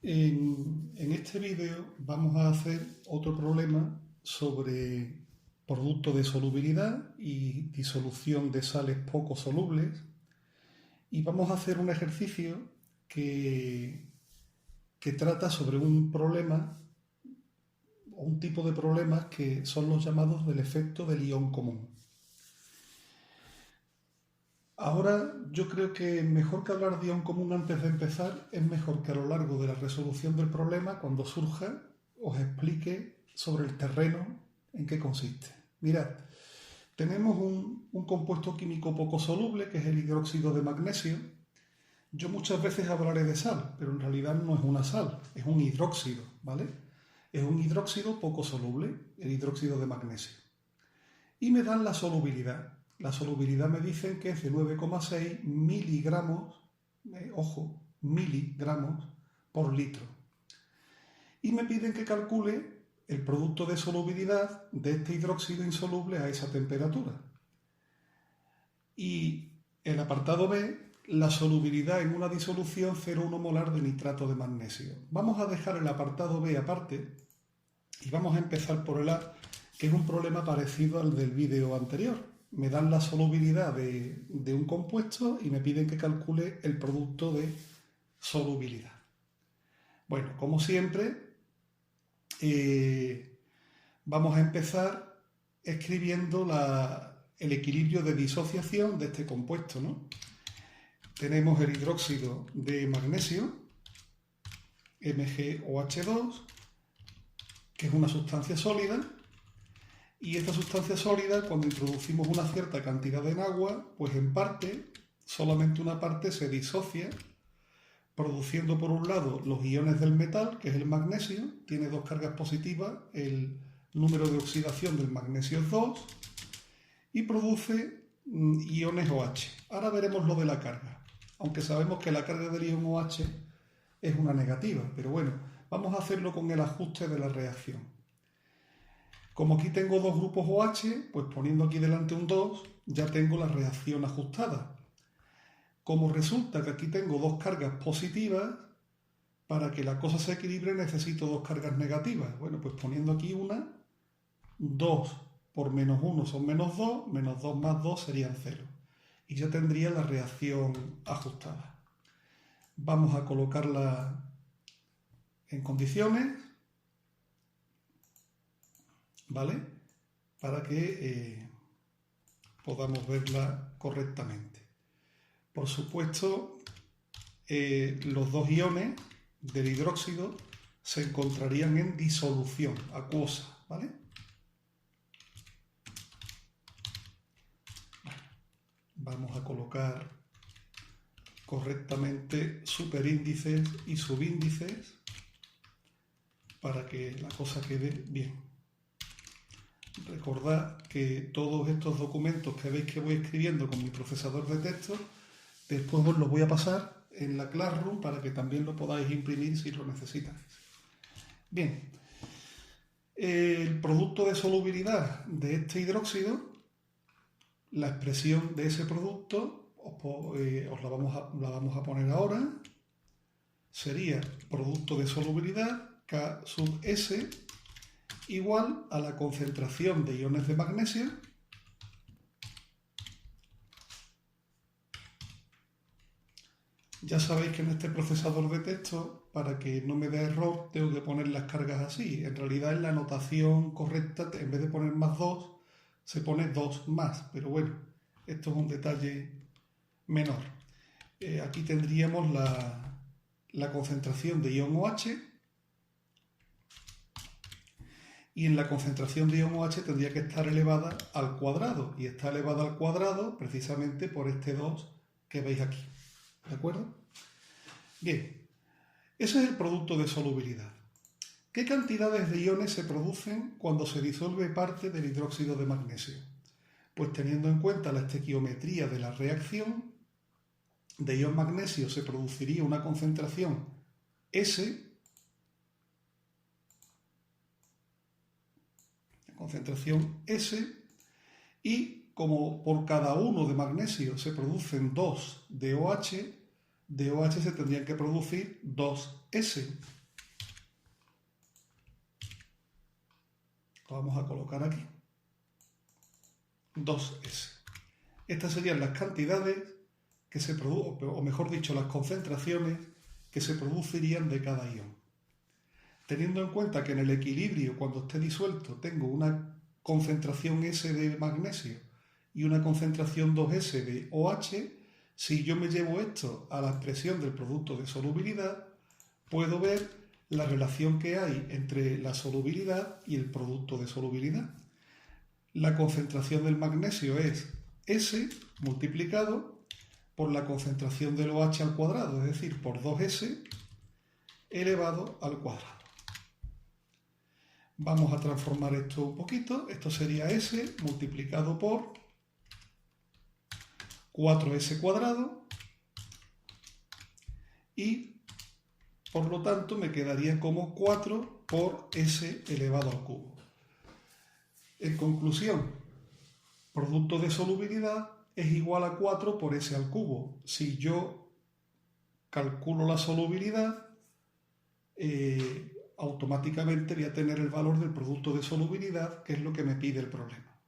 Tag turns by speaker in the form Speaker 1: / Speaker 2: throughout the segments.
Speaker 1: En este vídeo vamos a hacer otro problema sobre producto de solubilidad y disolución de sales poco solubles, y vamos a hacer un ejercicio que trata sobre un problema o un tipo de problemas que son los llamados del efecto del ion común. Ahora yo creo que mejor que hablar de ion común antes de empezar, es mejor que a lo largo de la resolución del problema, cuando surja, os explique sobre el terreno en qué consiste. Mirad, tenemos un compuesto químico poco soluble, que es el hidróxido de magnesio. Yo muchas veces hablaré de sal, pero en realidad no es una sal, es un hidróxido, ¿vale? Es un hidróxido poco soluble, el hidróxido de magnesio. Y me dan la solubilidad. La solubilidad me dicen que es de 9,6 miligramos, miligramos por litro. Y me piden que calcule el producto de solubilidad de este hidróxido insoluble a esa temperatura. Y el apartado B, la solubilidad en una disolución 0,1 molar de nitrato de magnesio. Vamos a dejar el apartado B aparte y vamos a empezar por el A, que es un problema parecido al del vídeo anterior. Me dan la solubilidad de un compuesto y me piden que calcule el producto de solubilidad. Bueno, como siempre, vamos a empezar escribiendo el equilibrio de disociación de este compuesto, ¿no? Tenemos el hidróxido de magnesio, MgOH2, que es una sustancia sólida. Y esta sustancia sólida, cuando introducimos una cierta cantidad en agua, pues en parte, solamente una parte se disocia, produciendo por un lado los iones del metal, que es el magnesio, tiene dos cargas positivas, el número de oxidación del magnesio es 2, y produce iones OH. Ahora veremos lo de la carga, aunque sabemos que la carga del ion OH es una negativa, pero bueno, vamos a hacerlo con el ajuste de la reacción. Como aquí tengo dos grupos OH, pues poniendo aquí delante un 2, ya tengo la reacción ajustada. Como resulta que aquí tengo dos cargas positivas, para que la cosa se equilibre necesito dos cargas negativas. Bueno, pues poniendo aquí una, 2 por menos 1 son menos 2 más 2 serían 0. Y ya tendría la reacción ajustada. Vamos a colocarla en condiciones, ¿vale? Para que podamos verla correctamente. Por supuesto, los dos iones del hidróxido se encontrarían en disolución acuosa, ¿vale? Vamos a colocar correctamente superíndices y subíndices para que la cosa quede bien. Recordad que todos estos documentos que veis que voy escribiendo con mi procesador de texto, después os los voy a pasar en la Classroom para que también lo podáis imprimir si lo necesitáis. Bien, el producto de solubilidad de este hidróxido, la expresión de ese producto, os la vamos a poner ahora, sería producto de solubilidad K sub S igual a la concentración de iones de magnesio Ya sabéis que en este procesador de texto, para que no me dé error, tengo que poner las cargas así. En realidad en la notación correcta, en vez de poner más 2, se pone 2 más. Pero bueno, esto es un detalle menor. Aquí tendríamos la concentración de ion OH. Y en la concentración de ion OH tendría que estar elevada al cuadrado. Y está elevada al cuadrado precisamente por este 2 que veis aquí. ¿De acuerdo? Bien, ese es el producto de solubilidad. ¿Qué cantidades de iones se producen cuando se disuelve parte del hidróxido de magnesio? Pues teniendo en cuenta la estequiometría de la reacción, de ion magnesio se produciría una concentración S, y como por cada uno de magnesio se producen 2 de OH se tendrían que producir 2S. Lo vamos a colocar aquí. 2S. Estas serían las cantidades que se producen, o mejor dicho, las concentraciones que se producirían de cada ion. Teniendo en cuenta que en el equilibrio, cuando esté disuelto, tengo una concentración S de magnesio y una concentración 2S de OH, si yo me llevo esto a la expresión del producto de solubilidad, puedo ver la relación que hay entre la solubilidad y el producto de solubilidad. La concentración del magnesio es S multiplicado por la concentración del OH al cuadrado, es decir, por 2S elevado al cuadrado. Vamos a transformar esto un poquito. Esto sería S multiplicado por 4S cuadrado y por lo tanto me quedaría como 4 por S elevado al cubo. En conclusión, producto de solubilidad es igual a 4 por S al cubo. Si yo calculo la solubilidad, automáticamente voy a tener el valor del producto de solubilidad, que es lo que me pide el problema.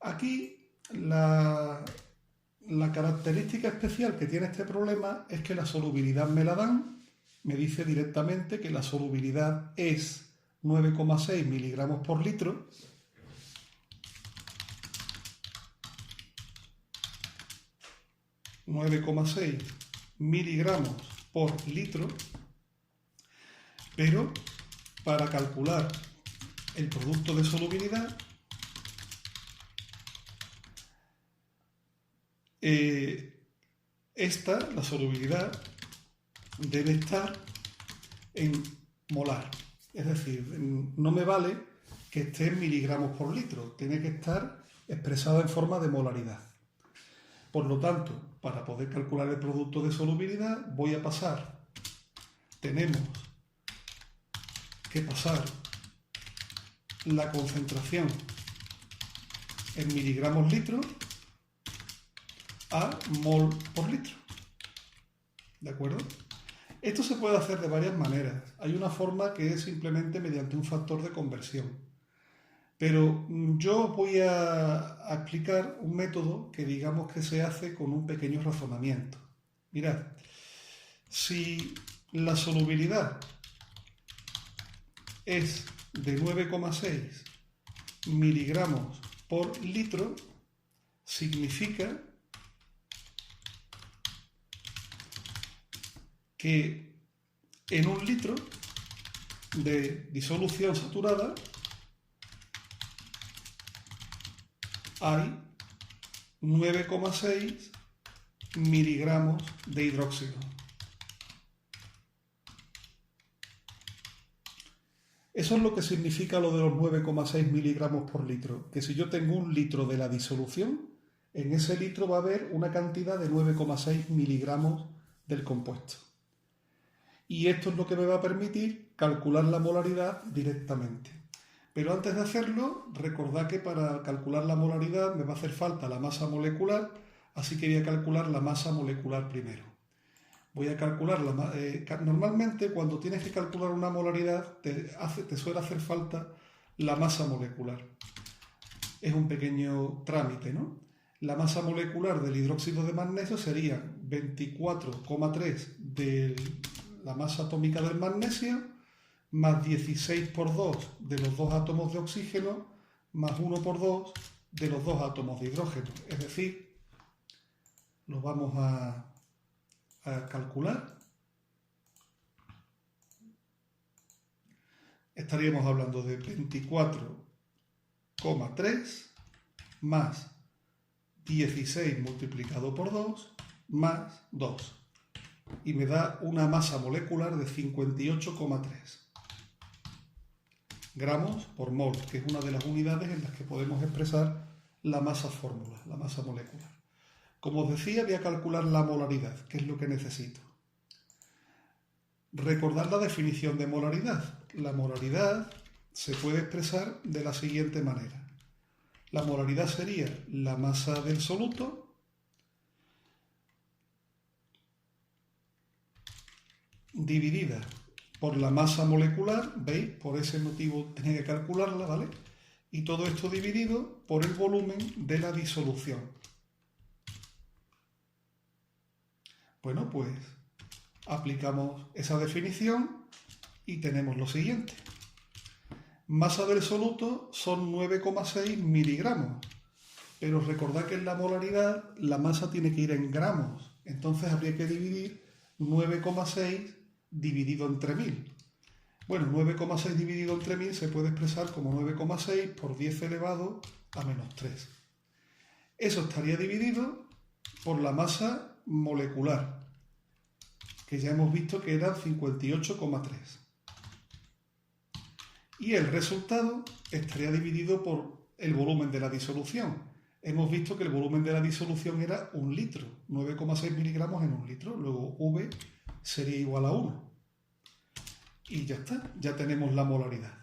Speaker 1: Aquí la característica especial que tiene este problema es que la solubilidad me la dan, me dice directamente que la solubilidad es 9,6 miligramos por litro. ...9,6 miligramos por litro, pero para calcular el producto de solubilidad la solubilidad debe estar en molar, es decir, no me vale que esté en miligramos por litro, tiene que estar expresada en forma de molaridad. Por lo tanto, para poder calcular el producto de solubilidad tenemos que pasar la concentración en miligramos litro a mol por litro. ¿De acuerdo? Esto se puede hacer de varias maneras. Hay una forma que es simplemente mediante un factor de conversión. Pero yo voy a explicar un método que digamos que se hace con un pequeño razonamiento. Mirad, si la solubilidad es de 9,6 miligramos por litro, significa que en un litro de disolución saturada hay 9,6 miligramos de hidróxido. Eso es lo que significa lo de los 9,6 miligramos por litro, que si yo tengo un litro de la disolución, en ese litro va a haber una cantidad de 9,6 miligramos del compuesto. Y esto es lo que me va a permitir calcular la molaridad directamente. Pero antes de hacerlo, recordad que para calcular la molaridad me va a hacer falta la masa molecular, así que voy a calcular la masa molecular primero. Voy a calcular normalmente cuando tienes que calcular una molaridad te suele hacer falta la masa molecular. Es un pequeño trámite, ¿no? La masa molecular del hidróxido de magnesio sería 24,3 de la masa atómica del magnesio, más 16 por 2 de los dos átomos de oxígeno, más 1 por 2 de los dos átomos de hidrógeno. Es decir, lo vamos a calcular. Estaríamos hablando de 24,3 más 16 multiplicado por 2 más 2. Y me da una masa molecular de 58,3 gramos por mol, que es una de las unidades en las que podemos expresar la masa fórmula, la masa molecular. Como os decía, voy a calcular la molaridad, que es lo que necesito. Recordad la definición de molaridad. La molaridad se puede expresar de la siguiente manera. La molaridad sería la masa del soluto dividida por la masa molecular, ¿veis? Por ese motivo tenía que calcularla, ¿vale? Y todo esto dividido por el volumen de la disolución. Bueno, pues aplicamos esa definición y tenemos lo siguiente. Masa del soluto son 9,6 miligramos. Pero recordad que en la molaridad la masa tiene que ir en gramos. Entonces habría que dividir 9,6 dividido entre 1000. Bueno, 9,6 dividido entre 1000 se puede expresar como 9,6 por 10 elevado a menos 3. Eso estaría dividido por la masa molecular, que ya hemos visto que era 58,3. Y el resultado estaría dividido por el volumen de la disolución. Hemos visto que el volumen de la disolución era 1 litro, 9,6 miligramos en 1 litro, luego V sería igual a 1. Y ya está, ya tenemos la molaridad.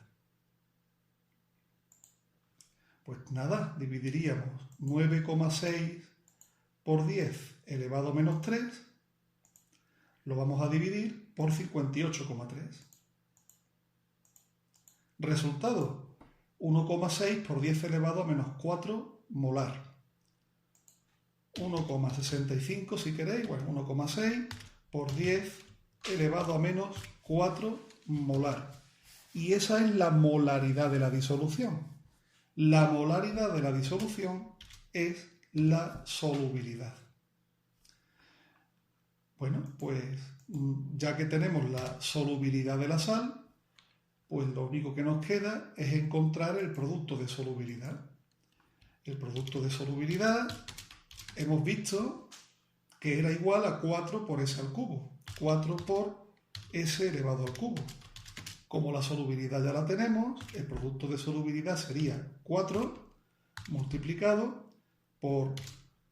Speaker 1: Pues nada, dividiríamos 9,6 por 10 elevado a menos 3, lo vamos a dividir por 58,3. Resultado, 1,6 por 10 elevado a menos 4 molar. 1,65 si queréis, bueno, 1,6 por 10 elevado a menos 4 molar. Y esa es la molaridad de la disolución. La molaridad de la disolución es la solubilidad. Bueno, pues ya que tenemos la solubilidad de la sal, pues lo único que nos queda es encontrar el producto de solubilidad. El producto de solubilidad hemos visto que era igual a 4 por S al cubo. 4 por S elevado al cubo. Como la solubilidad ya la tenemos, el producto de solubilidad sería 4 multiplicado por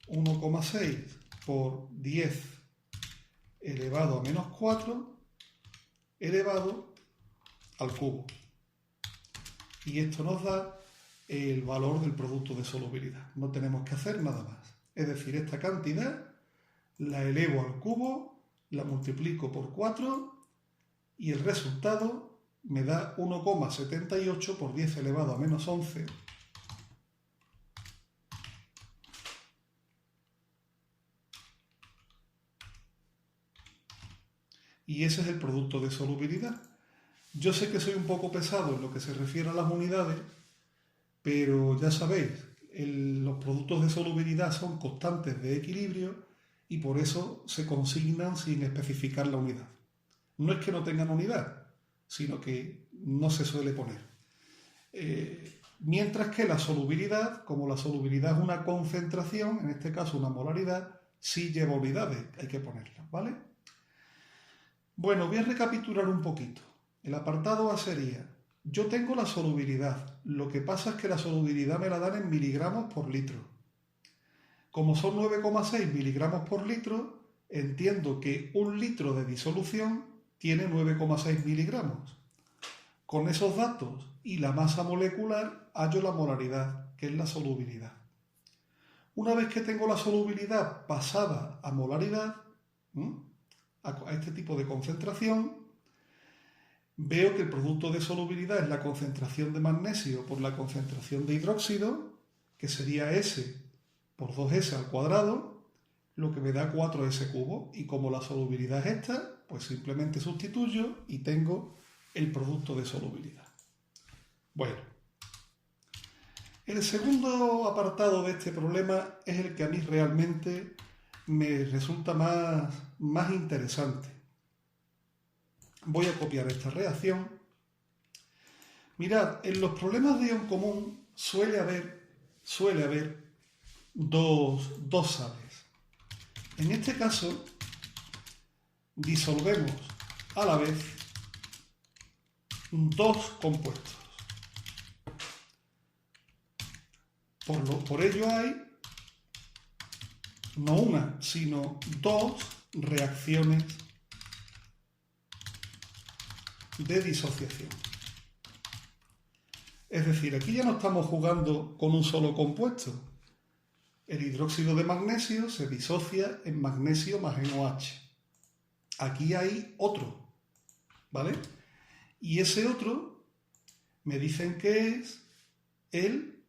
Speaker 1: 1,6 por 10 elevado a menos 4 elevado al cubo. Y esto nos da el valor del producto de solubilidad. No tenemos que hacer nada más. Es decir, esta cantidad la elevo al cubo, la multiplico por 4 y el resultado me da 1,78 por 10 elevado a menos 11 y ese es el producto de solubilidad. Yo sé que soy un poco pesado en lo que se refiere a las unidades, pero ya sabéis, los productos de solubilidad son constantes de equilibrio y por eso se consignan sin especificar la unidad. No es que no tengan unidad, sino que no se suele poner. Mientras que la solubilidad, como la solubilidad es una concentración, en este caso una molaridad, sí lleva unidades, hay que ponerlas, ¿vale? Bueno, voy a recapitular un poquito. El apartado A sería, yo tengo la solubilidad, lo que pasa es que la solubilidad me la dan en miligramos por litro. Como son 9,6 miligramos por litro, entiendo que 1 litro de disolución tiene 9,6 miligramos. Con esos datos y la masa molecular hallo la molaridad, que es la solubilidad. Una vez que tengo la solubilidad pasada a molaridad, a este tipo de concentración, veo que el producto de solubilidad es la concentración de magnesio por la concentración de hidróxido, que sería S por 2S al cuadrado, lo que me da 4S cubo. Y como la solubilidad es esta, pues simplemente sustituyo y tengo el producto de solubilidad. Bueno, el segundo apartado de este problema es el que a mí realmente me resulta más interesante. Voy a copiar esta reacción. Mirad, en los problemas de ion común suele haber dos sales. En este caso, disolvemos a la vez dos compuestos. Por ello hay no una, sino dos reacciones de disociación. Es decir, aquí ya no estamos jugando con un solo compuesto. El hidróxido de magnesio se disocia en magnesio más NOH. Aquí hay otro, ¿vale? Y ese otro me dicen que es el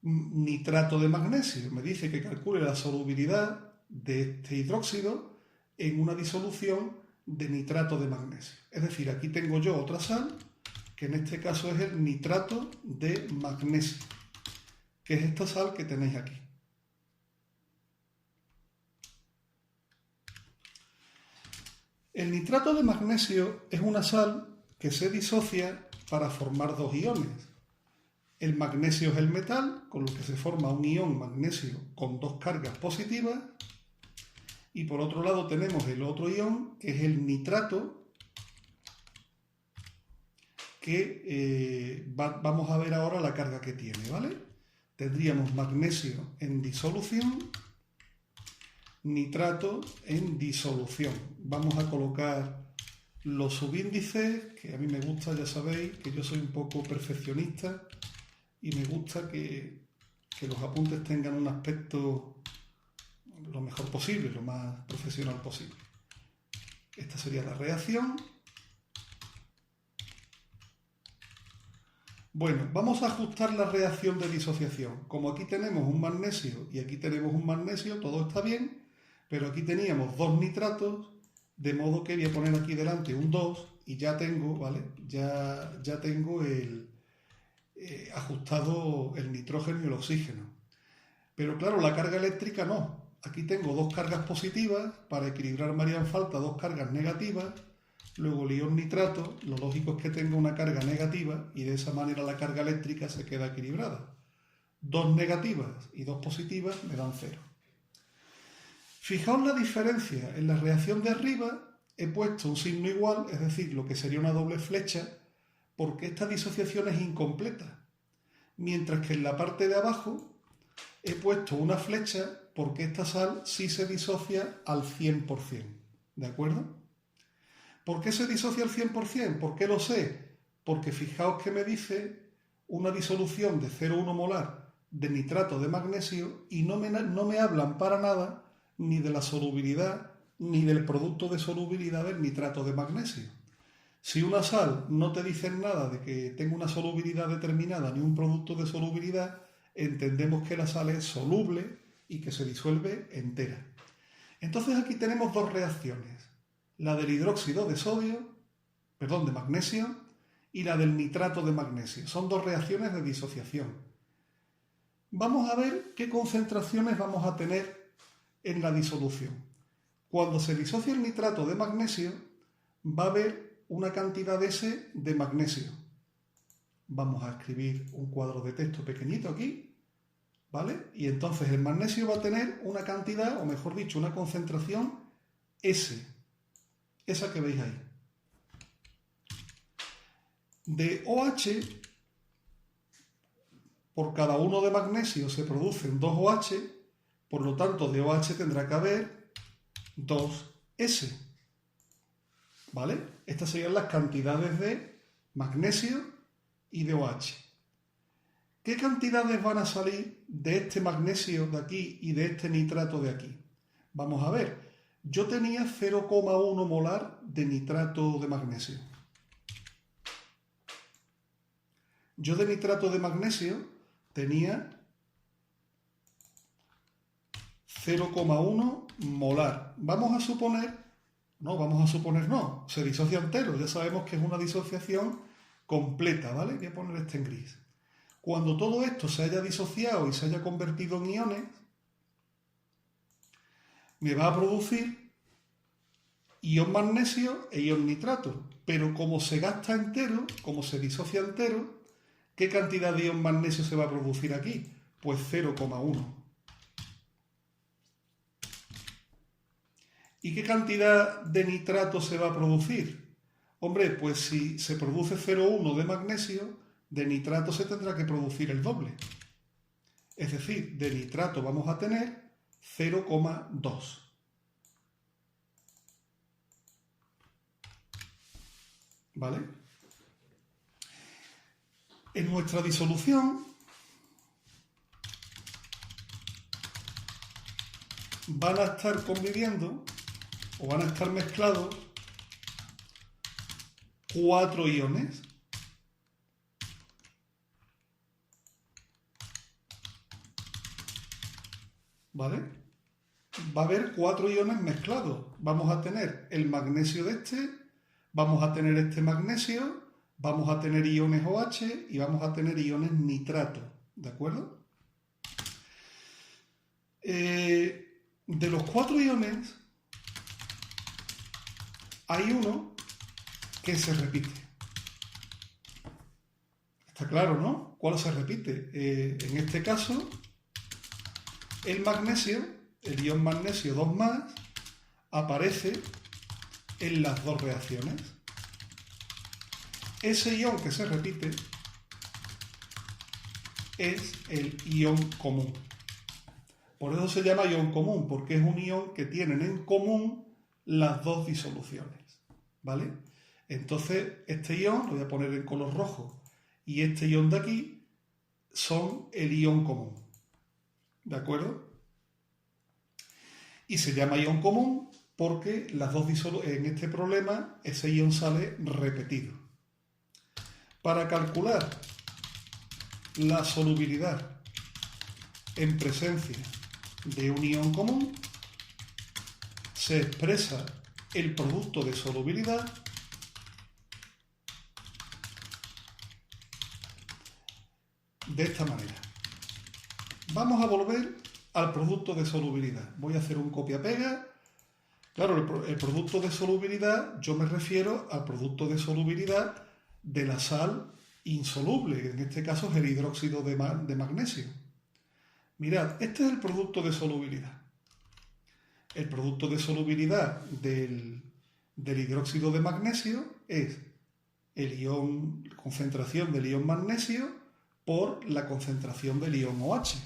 Speaker 1: nitrato de magnesio. Me dice que calcule la solubilidad de este hidróxido en una disolución de nitrato de magnesio. Es decir, aquí tengo yo otra sal, que en este caso es el nitrato de magnesio, que es esta sal que tenéis aquí. El nitrato de magnesio es una sal que se disocia para formar dos iones. El magnesio es el metal, con lo que se forma un ion magnesio con dos cargas positivas. Y por otro lado tenemos el otro ion, que es el nitrato, que vamos a ver ahora la carga que tiene, ¿vale? Tendríamos magnesio en disolución, nitrato en disolución. Vamos a colocar los subíndices, que a mí me gusta, ya sabéis, que yo soy un poco perfeccionista y me gusta que los apuntes tengan un aspecto lo mejor posible, lo más profesional posible. Esta sería la reacción. Bueno, vamos a ajustar la reacción de disociación. Como aquí tenemos un magnesio y aquí tenemos un magnesio, todo está bien, pero aquí teníamos dos nitratos, de modo que voy a poner aquí delante un 2 y ya tengo, ¿vale? Ya tengo ajustado el nitrógeno y el oxígeno. Pero claro, la carga eléctrica no. Aquí tengo dos cargas positivas, para equilibrar me harían falta dos cargas negativas, luego el ion nitrato, lo lógico es que tenga una carga negativa y de esa manera la carga eléctrica se queda equilibrada. Dos negativas y dos positivas me dan 0. Fijaos la diferencia, en la reacción de arriba he puesto un signo igual, es decir, lo que sería una doble flecha, porque esta disociación es incompleta, mientras que en la parte de abajo he puesto una flecha porque esta sal sí se disocia al 100%, ¿de acuerdo? ¿Por qué se disocia al 100%? ¿Por qué lo sé? Porque fijaos que me dice una disolución de 0,1 molar de nitrato de magnesio y no me hablan para nada ni de la solubilidad ni del producto de solubilidad del nitrato de magnesio. Si una sal no te dice nada de que tenga una solubilidad determinada ni un producto de solubilidad, entendemos que la sal es soluble y que se disuelve entera. Entonces aquí tenemos dos reacciones, la del hidróxido de magnesio y la del nitrato de magnesio. Son dos reacciones de disociación. Vamos a ver qué concentraciones vamos a tener en la disolución. Cuando se disocia el nitrato de magnesio, va a haber una cantidad S de magnesio. Vamos a escribir un cuadro de texto pequeñito aquí, ¿vale? Y entonces el magnesio va a tener una cantidad, o mejor dicho, una concentración S, esa que veis ahí. De OH, por cada uno de magnesio se producen 2 OH, por lo tanto de OH tendrá que haber 2 S, ¿vale? Estas serían las cantidades de magnesio y de OH. ¿Qué cantidades van a salir de este magnesio de aquí y de este nitrato de aquí? Vamos a ver. Yo tenía 0,1 molar de nitrato de magnesio. Yo de nitrato de magnesio tenía 0,1 molar. Vamos a suponer no, se disocia entero. Ya sabemos que es una disociación completa, ¿vale? Voy a poner este en gris. Cuando todo esto se haya disociado y se haya convertido en iones, me va a producir ion magnesio e ion nitrato. Pero como se gasta entero, como se disocia entero, ¿qué cantidad de ion magnesio se va a producir aquí? Pues 0,1. ¿Y qué cantidad de nitrato se va a producir? Hombre, pues si se produce 0,1 de magnesio, de nitrato se tendrá que producir el doble. Es decir, de nitrato vamos a tener 0,2. ¿Vale? En nuestra disolución van a estar conviviendo o van a estar mezclados 4 iones. ¿Vale? Va a haber 4 iones mezclados. Vamos a tener el magnesio de este, vamos a tener este magnesio, vamos a tener iones OH y vamos a tener iones nitrato. ¿De acuerdo? De los 4 iones, hay uno que se repite. Está claro, ¿no? ¿Cuál se repite? En este caso, el magnesio, el ion magnesio 2+, aparece en las dos reacciones. Ese ion que se repite es el ion común. Por eso se llama ion común, porque es un ion que tienen en común las dos disoluciones, ¿vale? Entonces, este ion, lo voy a poner en color rojo, y este ion de aquí son el ion común, ¿de acuerdo? Y se llama ion común porque las dos en este problema ese ion sale repetido. Para calcular la solubilidad en presencia de un ion común, se expresa el producto de solubilidad de esta manera. Vamos a volver al producto de solubilidad. Voy a hacer un copia-pega. Claro, el producto de solubilidad, yo me refiero al producto de solubilidad de la sal insoluble, que en este caso es el hidróxido de magnesio. Mirad, este es el producto de solubilidad. El producto de solubilidad del hidróxido de magnesio es la concentración del ion magnesio por la concentración del ion OH.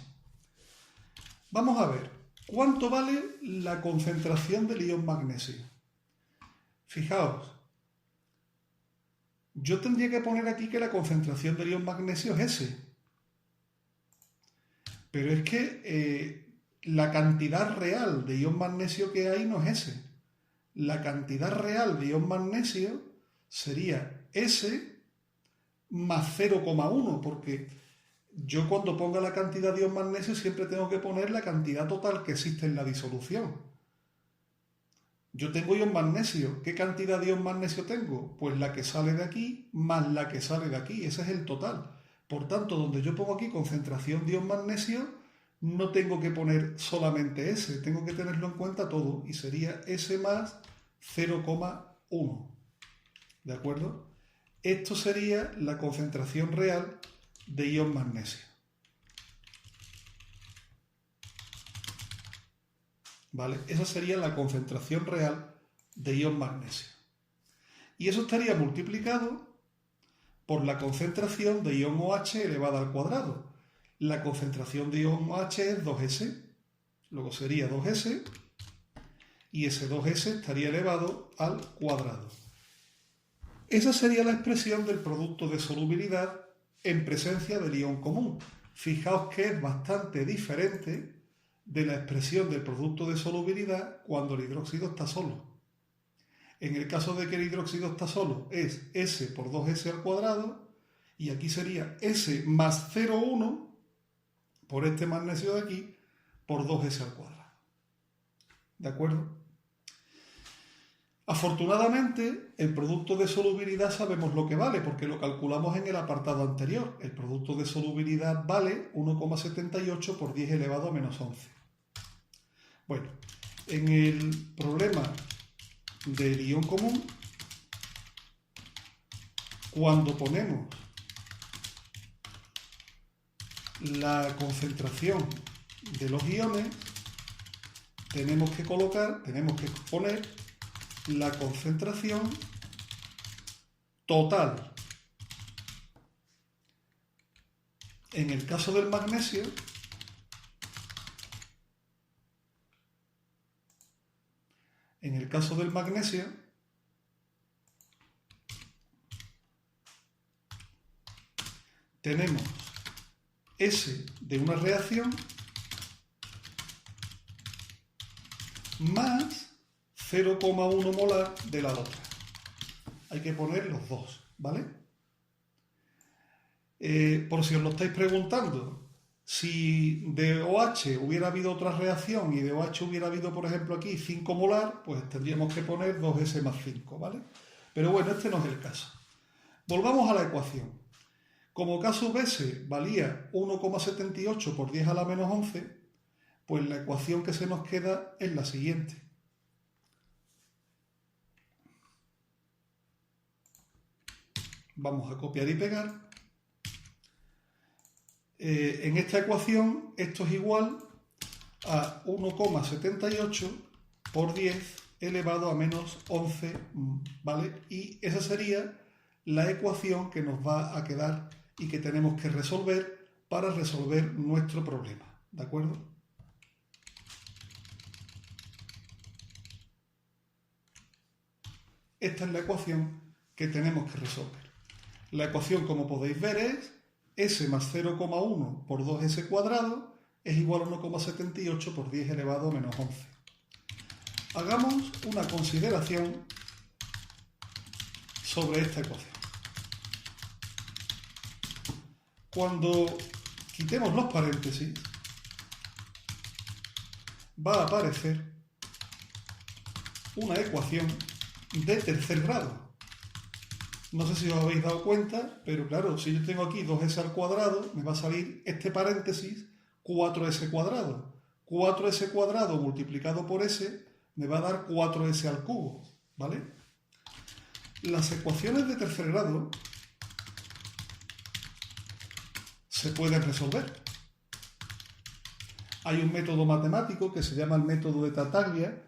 Speaker 1: Vamos a ver, ¿cuánto vale la concentración del ion magnesio? Fijaos, yo tendría que poner aquí que la concentración del ion magnesio es S. Pero es que la cantidad real de ion magnesio que hay no es S. La cantidad real de ion magnesio sería S más 0,1, porque yo cuando ponga la cantidad de ion magnesio siempre tengo que poner la cantidad total que existe en la disolución. Yo tengo ion magnesio. ¿Qué cantidad de ion magnesio tengo? Pues la que sale de aquí más la que sale de aquí. Ese es el total. Por tanto, donde yo pongo aquí concentración de ion magnesio, no tengo que poner solamente S, tengo que tenerlo en cuenta todo. Y sería S más 0,1. ¿De acuerdo? Esto sería la concentración real de ion magnesio. ¿Vale? Esa sería la concentración real de ion magnesio. Y eso estaría multiplicado por la concentración de ion OH elevada al cuadrado. La concentración de ion OH es 2S, luego sería 2S, y ese 2S estaría elevado al cuadrado. Esa sería la expresión del producto de solubilidad en presencia del ion común. Fijaos que es bastante diferente de la expresión del producto de solubilidad cuando el hidróxido está solo. En el caso de que el hidróxido está solo es S por 2S al cuadrado, y aquí sería S más 0,1 por este magnesio de aquí por 2S al cuadrado. ¿De acuerdo? Afortunadamente, el producto de solubilidad sabemos lo que vale porque lo calculamos en el apartado anterior. El producto de solubilidad vale 1,78 por 10 elevado a menos 11. Bueno, en el problema del ion común, cuando ponemos la concentración de los iones, tenemos que poner la concentración total. En el caso del magnesio, tenemos S de una reacción más 0,1 molar de la otra. hay que poner los dos, ¿vale? Por si os lo estáis preguntando, si de OH hubiera habido otra reacción y de OH hubiera habido, por ejemplo, aquí 5 molar, pues tendríamos que poner 2S más 5, ¿vale? Pero bueno, este no es el caso. Volvamos a la ecuación. Como K sub S valía 1,78 por 10 a la menos 11, pues la ecuación que se nos queda es la siguiente. Vamos a copiar y pegar. En esta ecuación esto es igual a 1,78 por 10 elevado a menos 11, ¿vale? Y esa sería la ecuación que nos va a quedar y que tenemos que resolver para resolver nuestro problema, ¿de acuerdo? Esta es la ecuación que tenemos que resolver. La ecuación, como podéis ver, es S más 0,1 por 2S cuadrado es igual a 1,78 por 10 elevado a menos 11. Hagamos una consideración sobre esta ecuación. Cuando quitemos los paréntesis, va a aparecer una ecuación de tercer grado. No sé si os habéis dado cuenta, pero claro, si yo tengo aquí 2S al cuadrado, me va a salir este paréntesis 4S cuadrado. 4S cuadrado multiplicado por S me va a dar 4S al cubo, ¿vale? Las ecuaciones de tercer grado se pueden resolver. Hay un método matemático que se llama el método de Tartaglia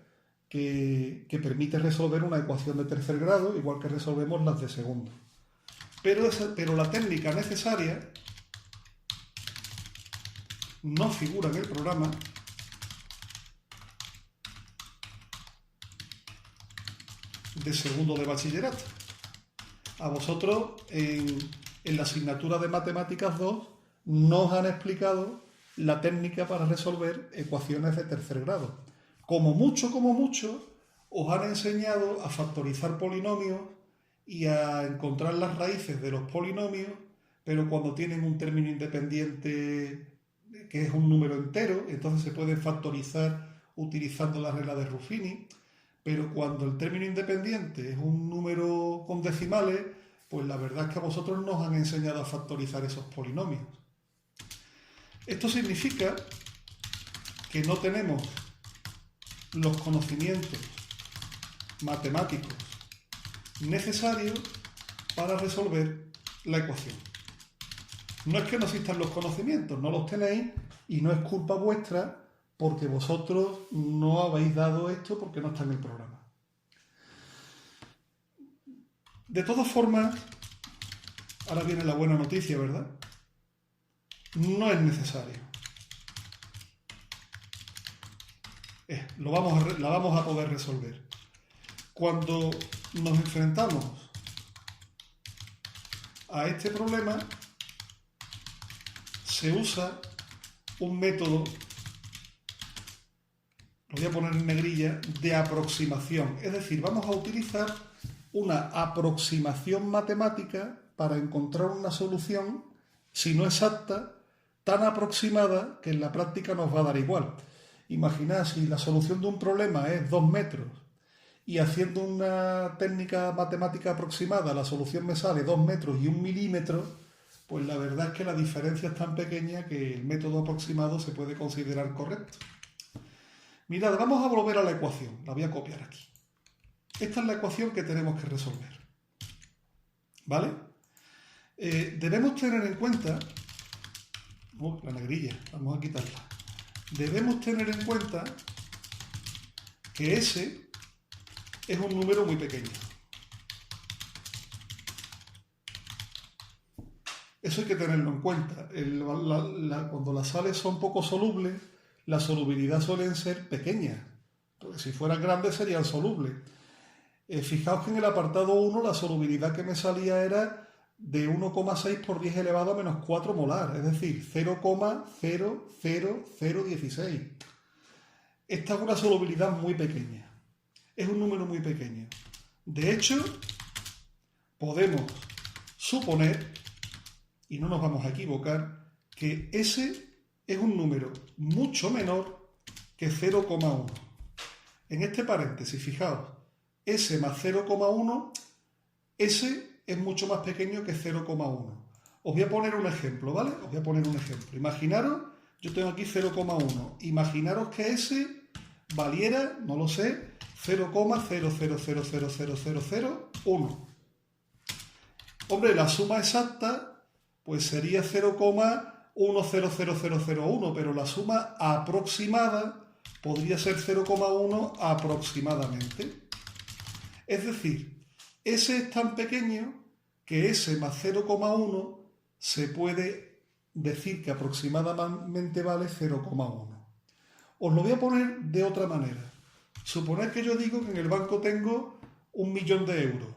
Speaker 1: que permite resolver una ecuación de tercer grado, igual que resolvemos las de segundo. Pero la técnica necesaria no figura en el programa de segundo de bachillerato. A vosotros en la asignatura de Matemáticas 2 nos han explicado la técnica para resolver ecuaciones de tercer grado. Como mucho, os han enseñado a factorizar polinomios y a encontrar las raíces de los polinomios, pero cuando tienen un término independiente que es un número entero, entonces se puede factorizar utilizando la regla de Ruffini, pero cuando el término independiente es un número con decimales, pues la verdad es que a vosotros nos han enseñado a factorizar esos polinomios. Esto significa que no tenemos los conocimientos matemáticos necesarios para resolver la ecuación. No es que no existan los conocimientos, no los tenéis y no es culpa vuestra porque vosotros no habéis dado esto porque no está en el programa. De todas formas, ahora viene la buena noticia, ¿verdad? No es necesario. La vamos a poder resolver. Cuando nos enfrentamos a este problema, se usa un método, lo voy a poner en negrilla, de aproximación. Es decir, vamos a utilizar una aproximación matemática para encontrar una solución, si no exacta, tan aproximada que en la práctica nos va a dar igual. Imaginad si la solución de un problema es 2 metros y haciendo una técnica matemática aproximada la solución me sale 2 metros y 1 milímetro, pues la verdad es que la diferencia es tan pequeña que el método aproximado se puede considerar correcto. Mirad, vamos a volver a la ecuación, la voy a copiar aquí. Esta es la ecuación que tenemos que resolver, ¿vale? Debemos tener en cuenta... la negrilla, vamos a quitarla. Debemos tener en cuenta que S es un número muy pequeño. Eso hay que tenerlo en cuenta. Cuando las sales son poco solubles, la solubilidad suelen ser pequeñas. Porque si fueran grandes serían solubles. Fijaos que en el apartado 1 la solubilidad que me salía era de 1,6 por 10 elevado a menos 4 molar, es decir, 0,00016. Esta es una solubilidad muy pequeña. Es un número muy pequeño. De hecho, podemos suponer, y no nos vamos a equivocar, que S es un número mucho menor que 0,1. En este paréntesis, fijaos, S más 0,1, S es mucho más pequeño que 0,1. Os voy a poner un ejemplo, ¿vale? Os voy a poner un ejemplo. Imaginaros, yo tengo aquí 0,1. Imaginaros que S valiera, no lo sé, 0,000000001. Hombre, la suma exacta pues sería 0,100001, pero la suma aproximada podría ser 0,1 aproximadamente. Es decir, S es tan pequeño que S más 0,1 se puede decir que aproximadamente vale 0,1. Os lo voy a poner de otra manera. Suponed que yo digo que en el banco tengo 1.000.000 de euros.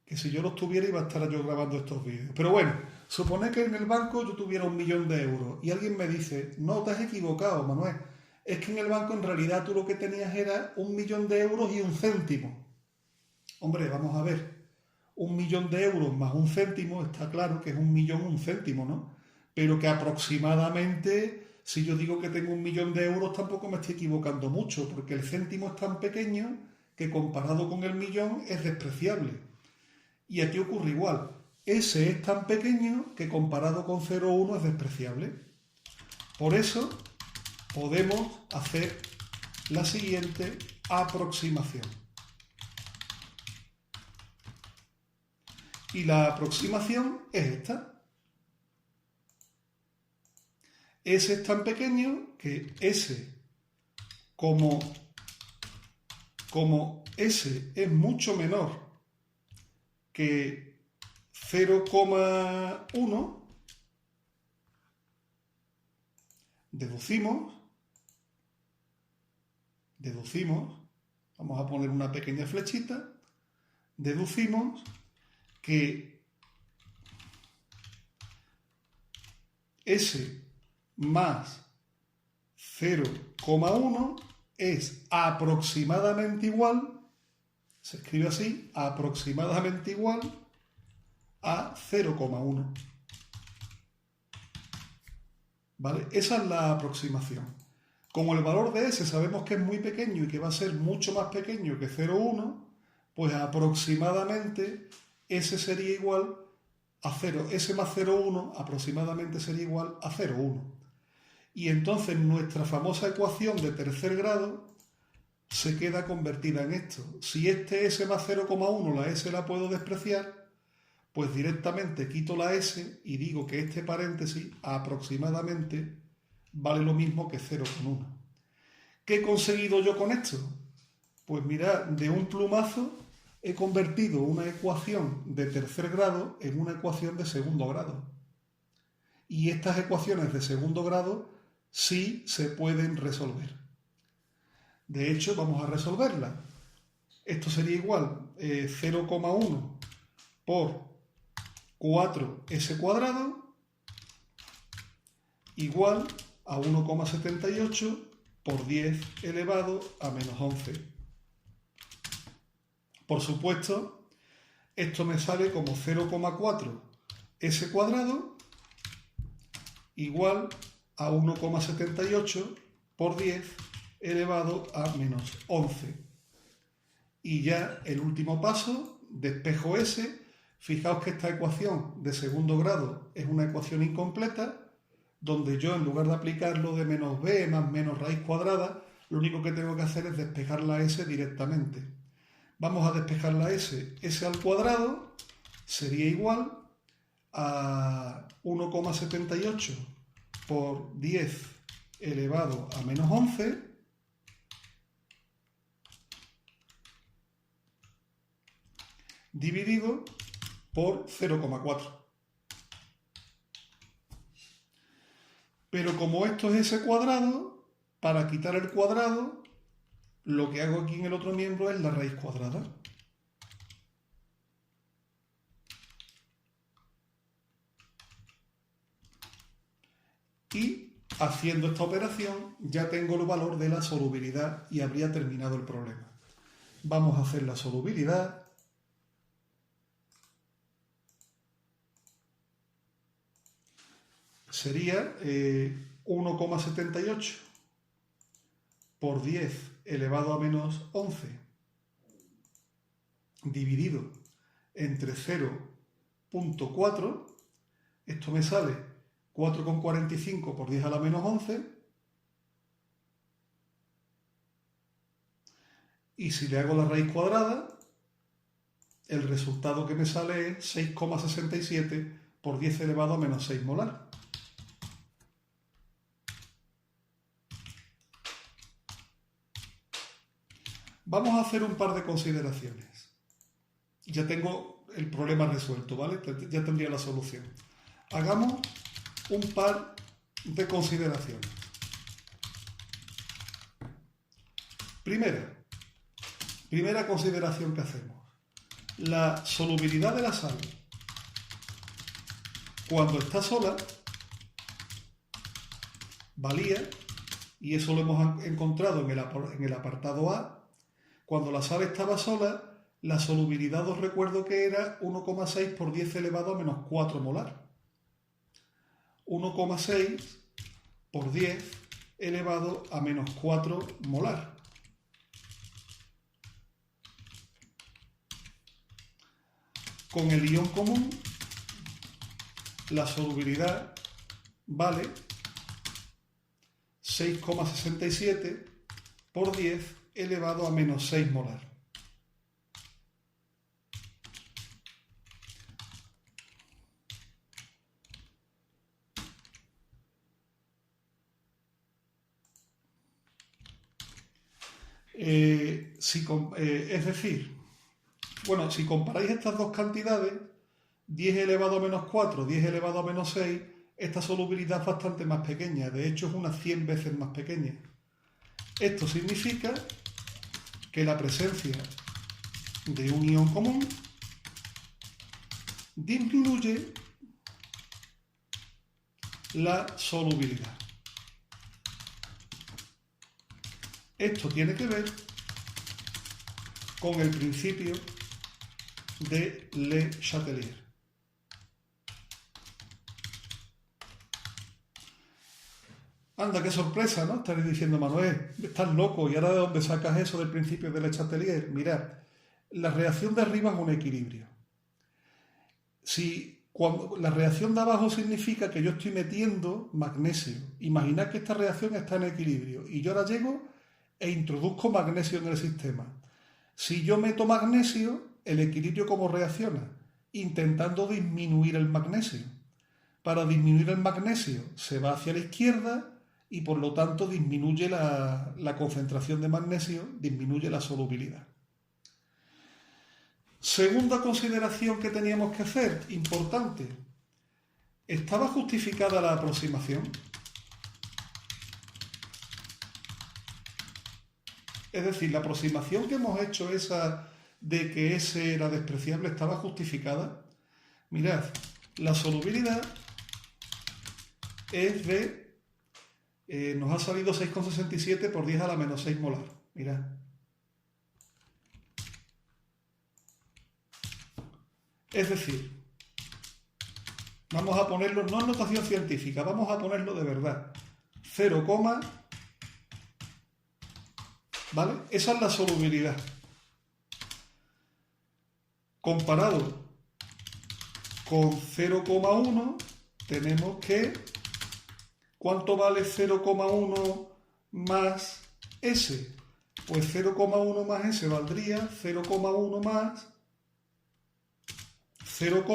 Speaker 1: Que si yo los tuviera iba a estar yo grabando estos vídeos. Pero bueno, suponed que en el banco yo tuviera 1.000.000 de euros y alguien me dice, no, te has equivocado, Manuel. Es que en el banco en realidad tú lo que tenías era 1.000.000 de euros y 1 céntimo. Hombre, vamos a ver. 1.000.000 de euros más 1 céntimo, está claro que es 1.000.000, 1 céntimo, ¿no? Pero que aproximadamente, si yo digo que tengo 1.000.000 de euros, tampoco me estoy equivocando mucho, porque el céntimo es tan pequeño que comparado con el millón es despreciable. Y aquí ocurre igual. S es tan pequeño que comparado con 0,1 es despreciable. Por eso podemos hacer la siguiente aproximación. Y la aproximación es esta. S es tan pequeño que S, como S es mucho menor que 0,1, deducimos, vamos a poner una pequeña flechita, deducimos que S más 0,1 es aproximadamente igual, se escribe así, aproximadamente igual a 0,1. ¿Vale? Esa es la aproximación. Como el valor de S sabemos que es muy pequeño y que va a ser mucho más pequeño que 0,1, pues aproximadamente S sería igual a 0. S más 0,1 aproximadamente sería igual a 0,1. Y entonces nuestra famosa ecuación de tercer grado se queda convertida en esto. Si este S más 0,1, la S la puedo despreciar, pues directamente quito la S y digo que este paréntesis aproximadamente vale lo mismo que 0,1. ¿Qué he conseguido yo con esto? Pues mirad, de un plumazo he convertido una ecuación de tercer grado en una ecuación de segundo grado. Y estas ecuaciones de segundo grado sí se pueden resolver. De hecho, vamos a resolverla. Esto sería igual 0,1 por 4s cuadrado igual a 1,78 por 10 elevado a menos 11. Por supuesto, esto me sale como 0,4s cuadrado igual a 1,78 por 10 elevado a menos 11. Y ya el último paso, despejo S. Fijaos que esta ecuación de segundo grado es una ecuación incompleta, donde yo en lugar de aplicar lo de menos b más menos raíz cuadrada, lo único que tengo que hacer es despejar la S directamente. Vamos a despejar la S. S al cuadrado sería igual a 1,78 por 10 elevado a menos 11 dividido por 0,4. Pero como esto es S cuadrado, para quitar el cuadrado, lo que hago aquí en el otro miembro es la raíz cuadrada. Y haciendo esta operación ya tengo el valor de la solubilidad y habría terminado el problema. Vamos a hacer la solubilidad. sería 1,78 por 10 elevado a menos 11 dividido entre 0,4. Esto me sale 4,45 por 10 a la menos 11. Y si le hago la raíz cuadrada, el resultado que me sale es 6,67 por 10 elevado a menos 6 molar. Vamos a hacer un par de consideraciones. Ya tengo el problema resuelto, ¿vale? Ya tendría la solución. Hagamos un par de consideraciones. Primera consideración que hacemos. La solubilidad de la sal, cuando está sola, valía, y eso lo hemos encontrado en el apartado A, cuando la sal estaba sola, la solubilidad os recuerdo que era 1,6 por 10 elevado a menos 4 molar. 1,6 por 10 elevado a menos 4 molar. Con el ion común, la solubilidad vale 6,67 por 10 elevado a menos 6 molar. Es decir, bueno, si comparáis estas dos cantidades, 10 elevado a menos 4, 10 elevado a menos 6, esta solubilidad es bastante más pequeña, de hecho es unas 100 veces más pequeña. Esto significa que la presencia de un ion común disminuye la solubilidad. Esto tiene que ver con el principio de Le Chatelier. Anda, qué sorpresa, ¿no? Estaréis diciendo, Manuel, estás loco, ¿y ahora de dónde sacas eso del principio de Le Chatelier? Mirad, la reacción de arriba es un equilibrio. Cuando la reacción de abajo significa que yo estoy metiendo magnesio. Imaginad que esta reacción está en equilibrio y yo ahora llego e introduzco magnesio en el sistema. Si yo meto magnesio, el equilibrio ¿cómo reacciona? Intentando disminuir el magnesio. Para disminuir el magnesio se va hacia la izquierda y por lo tanto disminuye la concentración de magnesio, disminuye la solubilidad. Segunda consideración que teníamos que hacer, importante. ¿Estaba justificada la aproximación? Es decir, la aproximación que hemos hecho, esa de que S era despreciable, ¿estaba justificada? Mirad, la solubilidad es de... nos ha salido 6,67 por 10 a la menos 6 molar. Mirad. Es decir, vamos a ponerlo, no en notación científica, vamos a ponerlo de verdad. 0, ¿vale? Esa es la solubilidad. Comparado con 0,1, tenemos que... ¿Cuánto vale 0,1 más S? Pues 0,1 más S valdría 0,1 más 0,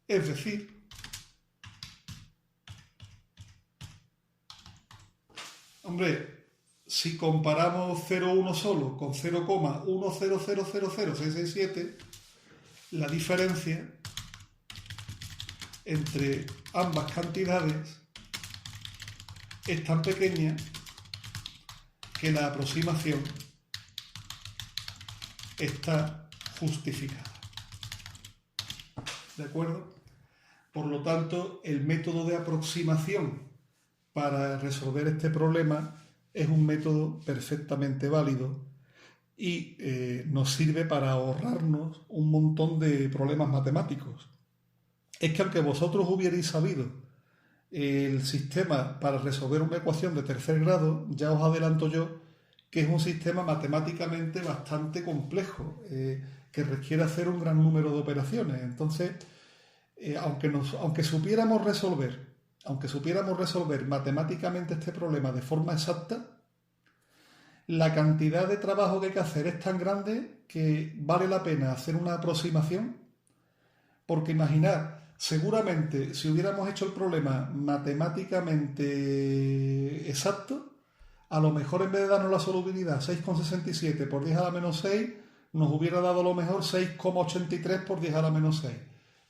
Speaker 1: es decir, hombre, si comparamos 0,1 solo con 0,1000667, la diferencia entre ambas cantidades es tan pequeña que la aproximación está justificada. ¿De acuerdo? Por lo tanto, el método de aproximación para resolver este problema es un método perfectamente válido y nos sirve para ahorrarnos un montón de problemas matemáticos. es que aunque vosotros hubierais sabido el sistema para resolver una ecuación de tercer grado, ya os adelanto yo que es un sistema matemáticamente bastante complejo, que requiere hacer un gran número de operaciones. Entonces, aunque supiéramos resolver matemáticamente este problema de forma exacta, la cantidad de trabajo que hay que hacer es tan grande que vale la pena hacer una aproximación, porque imaginad, seguramente si hubiéramos hecho el problema matemáticamente exacto, a lo mejor en vez de darnos la solubilidad 6,67 por 10 a la menos 6, nos hubiera dado a lo mejor 6,83 por 10 a la menos 6.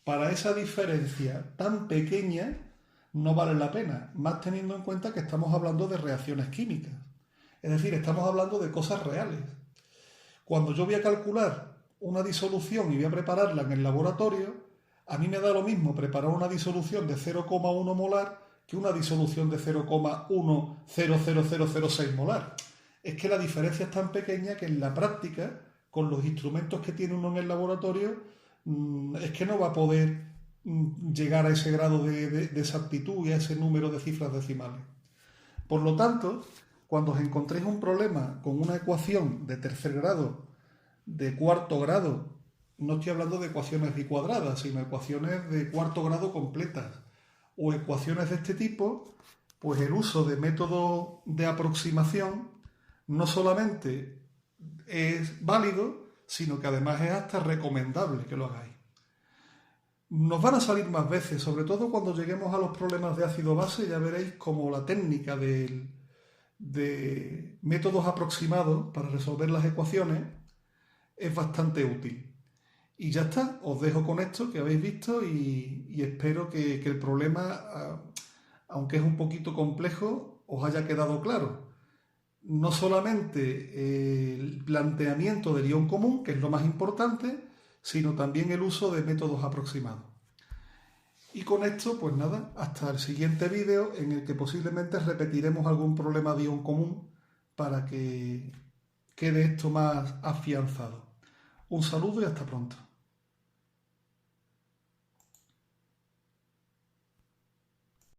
Speaker 1: Para esa diferencia tan pequeña no vale la pena, más teniendo en cuenta que estamos hablando de reacciones químicas. Es decir, estamos hablando de cosas reales. Cuando yo voy a calcular una disolución y voy a prepararla en el laboratorio, a mí me da lo mismo preparar una disolución de 0,1 molar que una disolución de 0,100006 molar. Es que la diferencia es tan pequeña que en la práctica, con los instrumentos que tiene uno en el laboratorio, es que no va a poder llegar a ese grado de exactitud y a ese número de cifras decimales. Por lo tanto, cuando os encontréis un problema con una ecuación de tercer grado, de cuarto grado, no estoy hablando de ecuaciones bicuadradas, sino ecuaciones de cuarto grado completas, o ecuaciones de este tipo, pues el uso de métodos de aproximación no solamente es válido, sino que además es hasta recomendable que lo hagáis. Nos van a salir más veces, sobre todo cuando lleguemos a los problemas de ácido base, ya veréis cómo la técnica de métodos aproximados para resolver las ecuaciones es bastante útil. Y ya está, os dejo con esto que habéis visto y espero que el problema, aunque es un poquito complejo, os haya quedado claro. No solamente el planteamiento del ion común, que es lo más importante, sino también el uso de métodos aproximados. Y con esto, pues nada, hasta el siguiente vídeo en el que posiblemente repetiremos algún problema de ion común para que quede esto más afianzado. Un saludo y hasta pronto.